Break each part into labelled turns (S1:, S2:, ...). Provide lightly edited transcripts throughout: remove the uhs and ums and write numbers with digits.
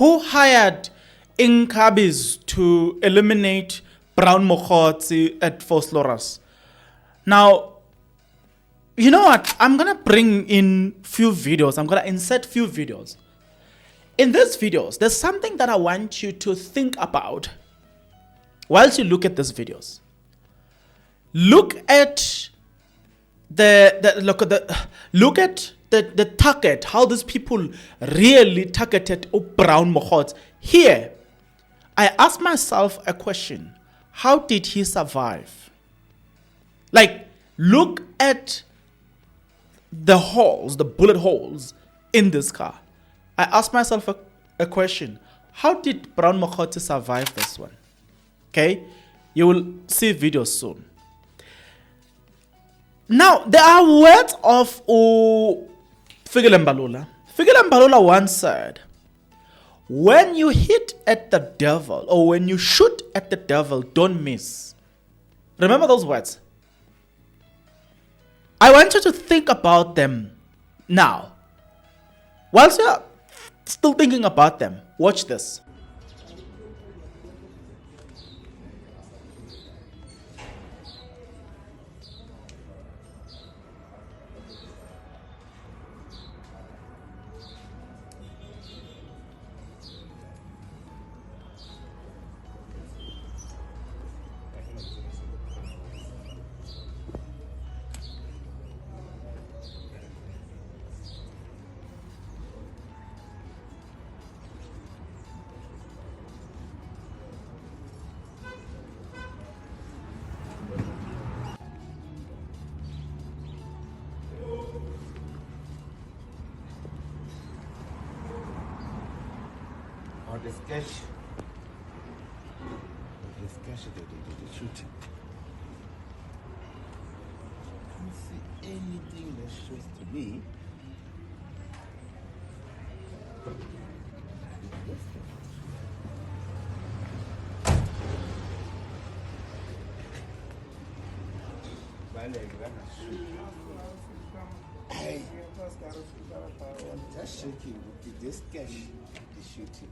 S1: Who hired Inkabis to eliminate Brown Mogotsi at Forloras? Now, you know what? I'm going to bring in few videos. I'm going to insert few videos. In these videos, there's something that I want you to think about whilst you look at these videos. Look at the target, how these people really targeted Brown Mogotsi. Here, I ask myself a question. How did he survive? Like, look at the holes, the bullet holes in this car. I ask myself a question. How did Brown Mogotsi survive this one? Okay? You will see videos soon. Now, there are words of Fikile Mbalula. Fikile Mbalula once said, when you hit at the devil or when you shoot at the devil, don't miss. Remember those words? I want you to think about them now. Whilst you're still thinking about them, watch this.
S2: The sketch, the shooting. I don't see anything that shows to me. Hey, just shaking with this sketch, the shooting.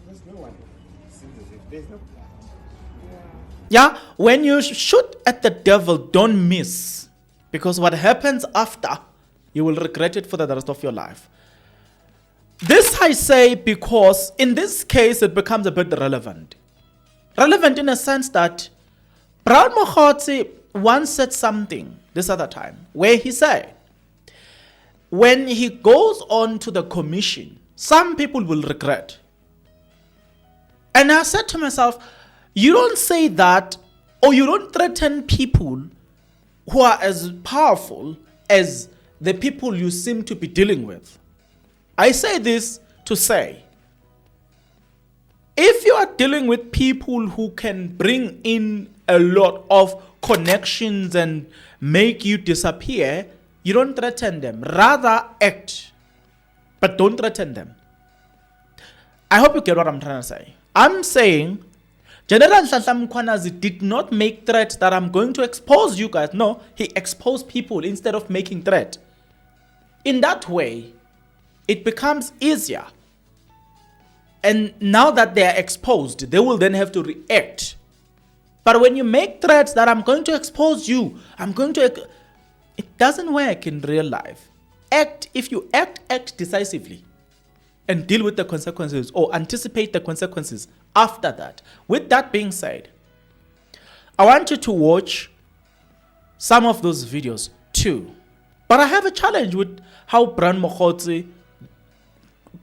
S2: There's no one. Seems as if there's no plan.
S1: Yeah, when you shoot at the devil, don't miss. Because what happens after, you will regret it for the rest of your life. This I say because in this case, it becomes a bit relevant. Relevant in a sense that Brown Mogotsi once said something this other time where he said, when he goes on to the commission, some people will regret. And I said to myself, you don't say that, or you don't threaten people who are as powerful as the people you seem to be dealing with. I say this to say, if you are dealing with people who can bring in a lot of connections and make you disappear, you don't threaten them. Rather act, but don't threaten them. I hope you get what I'm trying to say. I'm saying General Nhlanhla Mkhwanazi did not make threats that I'm going to expose you guys. No, he exposed people instead of making threat. In that way, it becomes easier. And now that they are exposed, they will then have to react. But when you make threats that I'm going to expose you, it doesn't work in real life. If you act decisively and deal with the consequences or anticipate the consequences after that. With that being said, I want you to watch some of those videos too. But I have a challenge with how Brown Mogotsi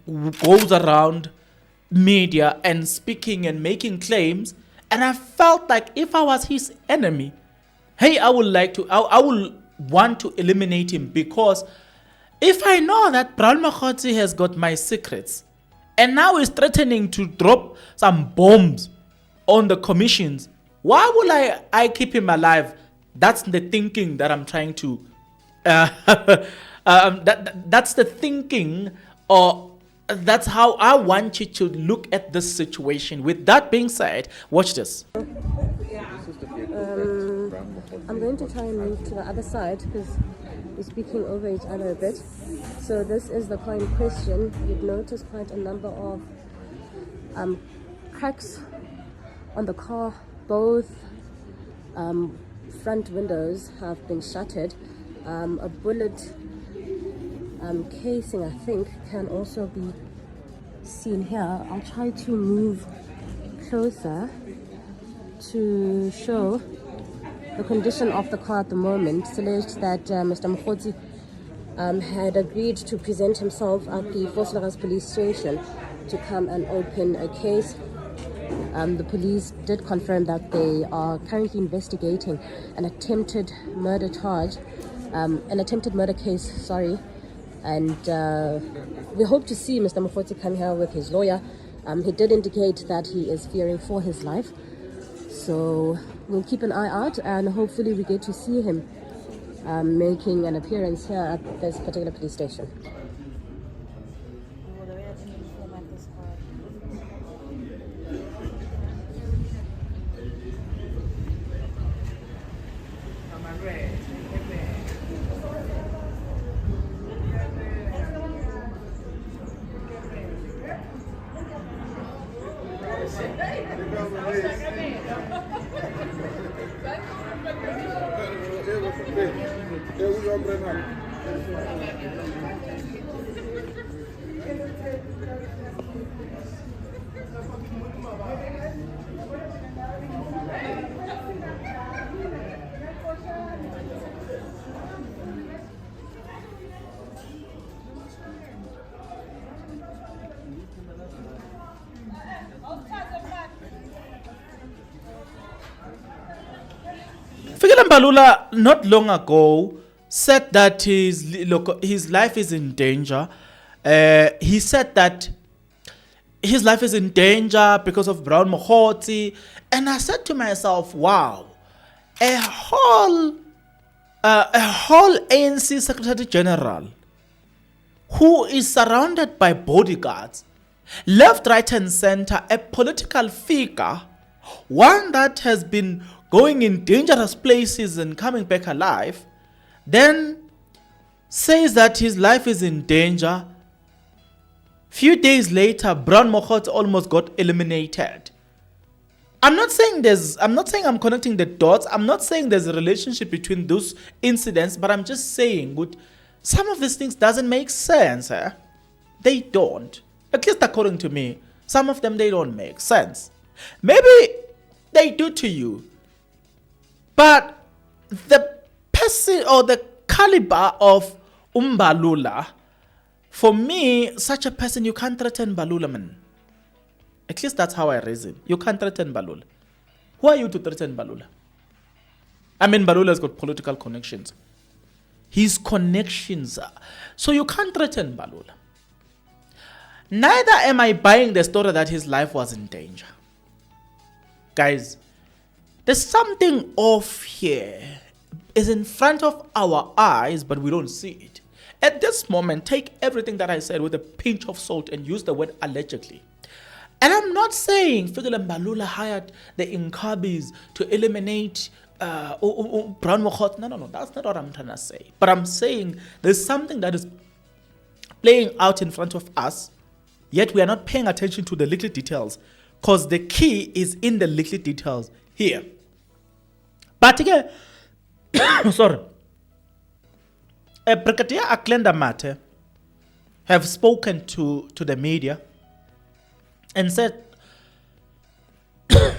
S1: goes around media and speaking and making claims, and I felt like if I was his enemy, hey, I will want to eliminate him, because if I know that Brown Mogotsi has got my secrets and now is threatening to drop some bombs on the commissions, why will I keep him alive? That's the thinking that I'm trying to that's the thinking, or that's how I want you to look at this situation. With that being said, watch this.
S3: I'm going to try and move to the other side because we're speaking over each other a bit. So this is the point question. You'd notice quite a number of Cracks on the car, both front windows have been shattered. A bullet casing, I think, can also be seen here. I'll try to move closer to show the condition of the car at the moment. It's alleged that Mr. Mogotsi had agreed to present himself at the Forloras police station to come and open a case. The police did confirm that they are currently investigating an attempted murder case, sorry. And we hope to see Mr. Mogotsi come here with his lawyer. He did indicate that he is fearing for his life. So we'll keep an eye out and hopefully we get to see him making an appearance here at this particular police station.
S1: Mbalula not long ago said that his life is in danger. He said that his life is in danger because of Brown Mogotsi, and I said to myself, "Wow, a whole ANC Secretary General who is surrounded by bodyguards, left, right, and center, a political figure, one that has been going in dangerous places and coming back alive, then says that his life is in danger. Few days later, Brown Mogotsi almost got eliminated. I'm not saying I'm connecting the dots. I'm not saying there's a relationship between those incidents, but I'm just saying some of these things doesn't make sense. They don't. At least according to me, some of them, they don't make sense. Maybe they do to you. But the person or the caliber of Mbalula, for me, such a person, you can't threaten Mbalula, man. At least that's how I reason. You can't threaten Mbalula. Who are you to threaten Mbalula? I mean, Mbalula's got political connections. His connections. So you can't threaten Mbalula. Neither am I buying the story that his life was in danger. Guys, there's something off here. It's in front of our eyes, but we don't see it. At this moment, take everything that I said with a pinch of salt and use the word allegedly. And I'm not saying Fikile Mbalula hired the Inkabis to eliminate Brown Mogotsi. No, that's not what I'm trying to say. But I'm saying there's something that is playing out in front of us, yet we are not paying attention to the little details, because the key is in the little details here. But again, sorry, Pktt Aklenda Mate have spoken to the media and said,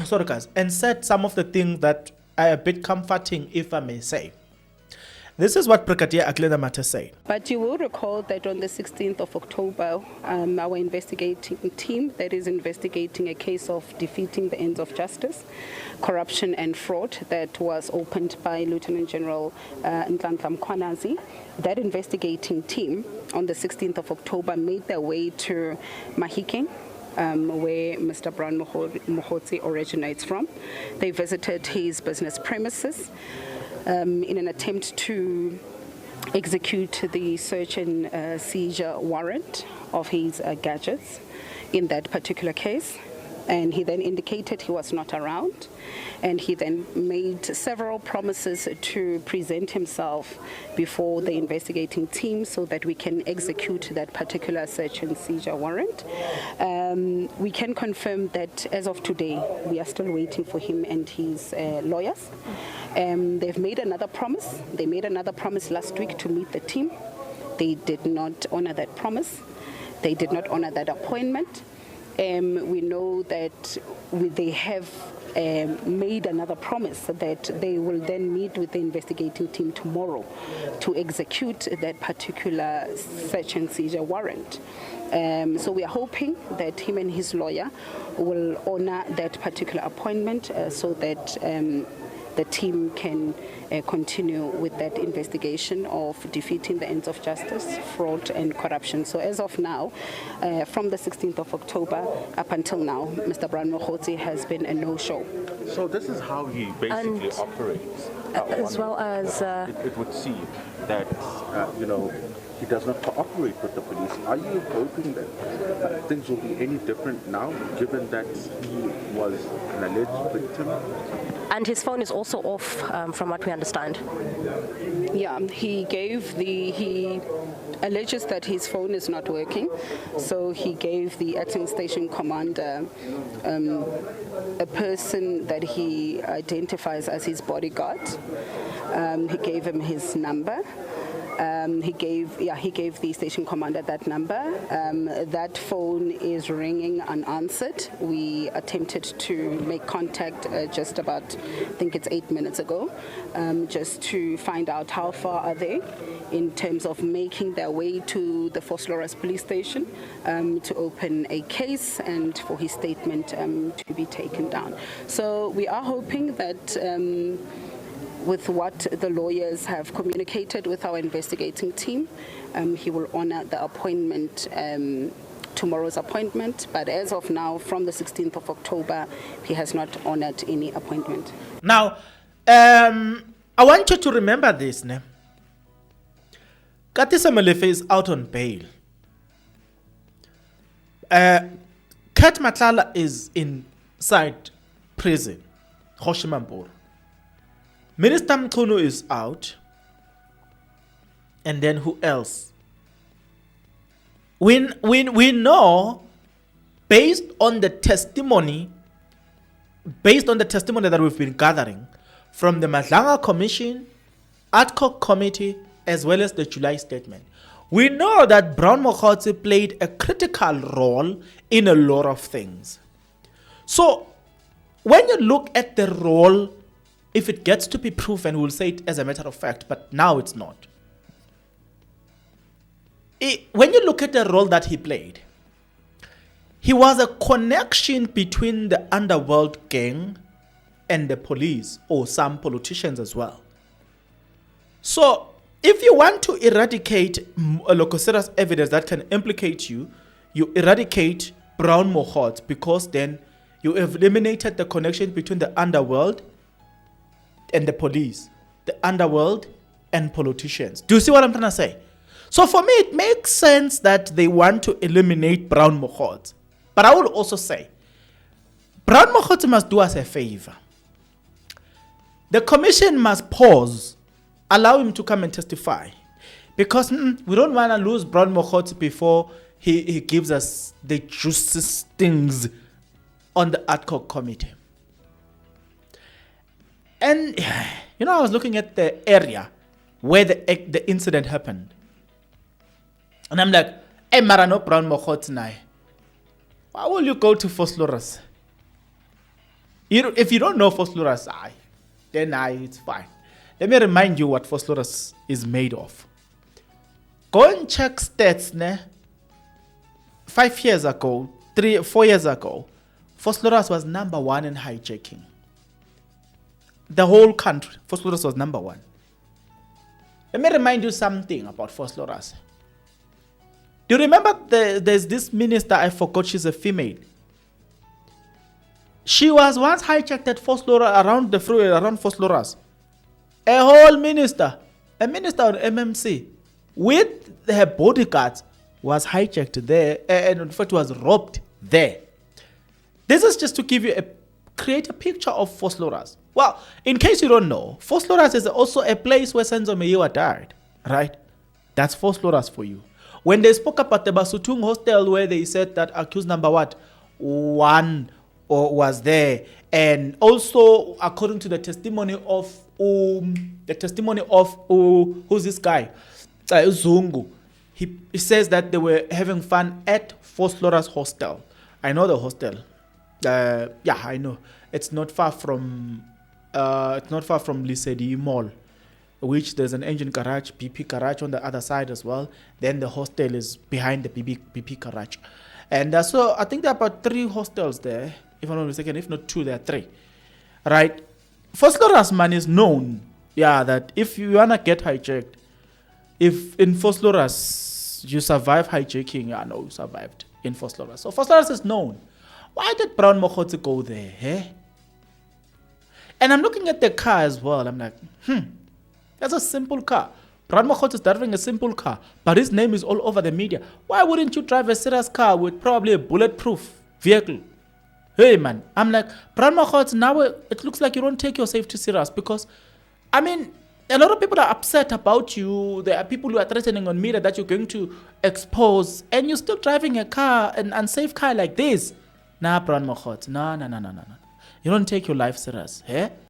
S1: sorry guys, and said some of the things that are a bit comforting, if I may say. This is what Pktt Aklenda Mate said.
S4: But you will recall that on the 16th of October, our investigating team that is investigating a case of defeating the ends of justice, corruption and fraud that was opened by Lieutenant General Nhlanhla Mkhwanazi, that investigating team on the 16th of October made their way to Mahikeng, where Mr. Brown Mogotsi originates from. They visited his business premises in an attempt to execute the search and seizure warrant of his gadgets in that particular case. And he then indicated he was not around. And he then made several promises to present himself before the investigating team so that we can execute that particular search and seizure warrant. We can confirm that as of today, we are still waiting for him and his lawyers. They've made another promise. They made another promise last week to meet the team. They did not honor that promise. They did not honor that appointment. We know that they have made another promise that they will then meet with the investigating team tomorrow to execute that particular search and seizure warrant. So we are hoping that him and his lawyer will honor that particular appointment so that the team can continue with that investigation of defeating the ends of justice, fraud and corruption. So as of now, from the 16th of October up until now, Mr. Brown Mogotsi has been a no-show.
S5: So this is how he basically operates.
S3: As well as...
S5: It would seem that, he does not cooperate with the police. Are you hoping that things will be any different now, given that he was an alleged victim?
S3: And his phone is also off, from what we understand.
S4: Yeah, he alleges that his phone is not working, so he gave the acting station commander a person that he identifies as his bodyguard. He gave him his number. He gave the station commander that number. That phone is ringing unanswered. We attempted to make contact just about, I think it's 8 minutes ago, just to find out how far are they in terms of making their way to the Forloras police station to open a case and for his statement to be taken down. So we are hoping that with what the lawyers have communicated with our investigating team, he will honor the appointment, tomorrow's appointment. But as of now, from the 16th of October, he has not honored any appointment.
S1: Now, I want you to remember this. Pktt Malefe is out on bail. Kat Matlala is inside prison, Hoshimampur. Minister Mkhunu is out. And then who else? We know, based on the testimony that we've been gathering from the Madlanga Commission, Ad hoc Committee, as well as the July statement, we know that Brown Mogotsi played a critical role in a lot of things. So, when you look at the role, if it gets to be proven, we'll say it as a matter of fact, but now it's not. When you look at the role that he played, he was a connection between the underworld gang and the police, or some politicians as well. So, if you want to eradicate a locus evidence that can implicate you, you eradicate Brown Mogotsi, because then you have eliminated the connection between the underworld and the police, the underworld and politicians. Do you see what I'm trying to say? So for me, it makes sense that they want to eliminate Brown Mogotsi. But I will also say, Brown Mogotsi must do us a favor. The commission must pause, allow him to come and testify. Because we don't want to lose Brown Mogotsi before he gives us the juiciest things on the ad hoc committee. And, I was looking at the area where the incident happened. And I'm like, hey, Marano Brown Mogotsi now. Why will you go to Forloras? If you don't know Forloras, then it's fine. Let me remind you what Forloras is made of. Go and check stats. 5 years ago, 4 years ago, Forloras was number 1 in hijacking. The whole country, Forloras was number 1. Let me remind you something about Forloras. Do you remember there's this minister, I forgot, she's a female. She was once hijacked at Forloras, around the freeway, around Forloras. A whole minister, a minister on MMC, with her bodyguards, was hijacked there, and in fact was robbed there. This is just to give you create a picture of Forloras. Well, in case you don't know, Forloras is also a place where Senzo Meyiwa died, right? That's Forloras for you. When they spoke about the Basutung hostel, where they said that accused number one was there, and also according to the testimony of who's this guy, Zungu, he says that they were having fun at Forloras hostel. I know the hostel. Yeah, I know. It's not far from Lisedi Mall, which there's an engine garage, BP garage on the other side as well. Then the hostel is behind the BP garage. And so I think there are about 3 hostels there, if I'm not mistaken. If not 2, there are 3. Right? Forloras man is known, that if you want to get hijacked, if in Forloras you survive hijacking, no, you survived in Forloras. So Forloras is known. Why did Brown Mogotsi go there? Eh? And I'm looking at the car as well. I'm like, that's a simple car. Brown Mogotsi is driving a simple car, but his name is all over the media. Why wouldn't you drive a serious car with probably a bulletproof vehicle? Hey man, I'm like, Brown Mogotsi, now it looks like you don't take your safety serious, because, I mean, a lot of people are upset about you. There are people who are threatening on media that you're going to expose, and you're still driving a car, an unsafe car like this. Nah, Brown Mogotsi, no. You don't take your life serious, eh?